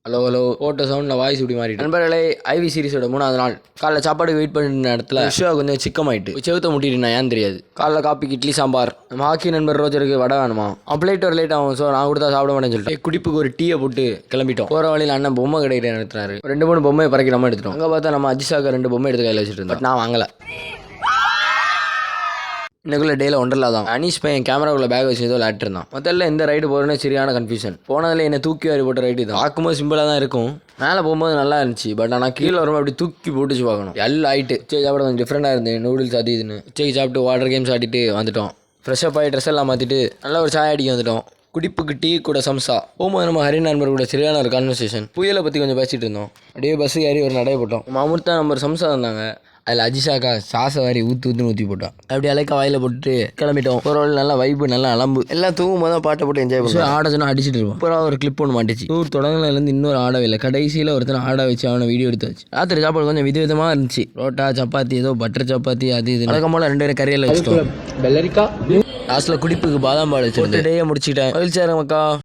Hello hello போட்ட சவுண்டில் voice இப்படி மாறிட்டு நண்பர்களே, ஐவி சீரிஸோட 3வது நாள் காலைல சாப்பாடு வெயிட் பண்ணிருந்த இடத்துல விஷயம் கொஞ்சம் சிக்கமாயிட்டு செவத்த முட்டிட்டு ஏன் தெரியாது. காலைல காப்பிக்கு இட்லி சாம்பார். நம்ம ஹாக்கி நண்பர் ரோஜருக்கு வடை வேணுமா, பிளேட் ஒரு லேட் ஆகும். ஸோ நான் கொடுத்தா சாப்பிட மாட்டேன்னு சொல்லிட்டு குடிப்புக்கு ஒரு டீயை போட்டு கிளம்பிட்டோம். போகிற வழியில் அண்ணன் பொம்மை கடையில நிறுத்தினாரு. 2-3 பொம்மையை பறக்கி நம்ம எடுத்துட்டோம். அங்கே பார்த்தா நம்ம அஜிஷாக்கு 2 பொம்மை எடுத்து கையில் வச்சுட்டு இருந்தோம். நான் வாங்கலை. இன்னைக்குள்ள டேல ஒன்றலா தான். அனீஷ் பையன் கேமராவுக்குள்ள பேக் வச்சு ஏதோ விளையாட்டு இருந்தான். முதல்ல எந்த ரைடு போகிறேன்னு சரியான கன்ஃபியூஷன். போனதில் என்ன தூக்கி வாரி போட்ட ரைடு தான். பார்க்கும்போது சிம்பிளாக தான் இருக்கும். மேலே போகும்போது நல்லா இருந்துச்சு. பட் ஆனால் கீழே வரும்போது அப்படி தூக்கி போட்டுச்சு பார்க்கணும். எல்லாம் ஆயிட்டு சாப்பிட கொஞ்சம் டிஃப்ரெண்டாக இருந்தது. நூடுல்ஸ் அது இதுன்னு சாப்பிட்டு வாட்டர் கேம்ஸ் ஆடிட்டு வந்துட்டோம். ஃப்ரெஷ்ஷப் ஆகி ட்ரெஸ் எல்லாம் மாற்றிட்டு நல்லா ஒரு சாய் அடிக்க வந்துட்டோம். குடிப்புக்கு டீ கூட சம்சா. போகும்போது நம்ம ஹரி நண்பர் கூட சரியான ஒரு கான்வர்சேஷன். புயலை பற்றி கொஞ்சம் பேசிட்டு இருந்தோம். அப்படியே பஸ் ஏறி ஒரு நடை போட்டோம். நம்ம அமிர்தா நம்பர் சம்சா இருந்தாங்க. அதில் அஜிஷாக்கா சாசை வாரி ஊற்றி போட்டோம். அப்படி அலைக்கா வாயில் போட்டு கிளம்பிட்டோம். ஒரு நல்லா வைப்பு நல்லா அலம்பு எல்லாம் தூங்கும் போது தான் பாட்டை போட்டு என்ஜாய் பண்ணுவோம். ஆட சொன்னால் அடிச்சுட்டு இருப்போம். அப்புறம் ஒரு கிளிப் ஒன்று மாட்டிச்சு. டூர் தொடங்கினதுலேருந்து இன்னொரு ஆடவே இல்லை. கடைசியில் ஒருத்தர் ஆட வச்சு அவனை வீடியோ எடுத்து வச்சு. ராத்திரி சாப்பாடு கொஞ்சம் விதவிதமாக இருந்துச்சு. ரோட்டா சப்பாத்தி ஏதோ பட்டர் சப்பாத்தி அது இது வழக்கம் போல 2 பேரும் கறியில் வச்சுட்டோம். வெள்ளரிக்கா லாஸ்ட்டில் குடிப்புக்கு பாதாம் பால் வச்சு டேயை முடிச்சுட்டேன். மகிழ்ச்சியா மக்கா.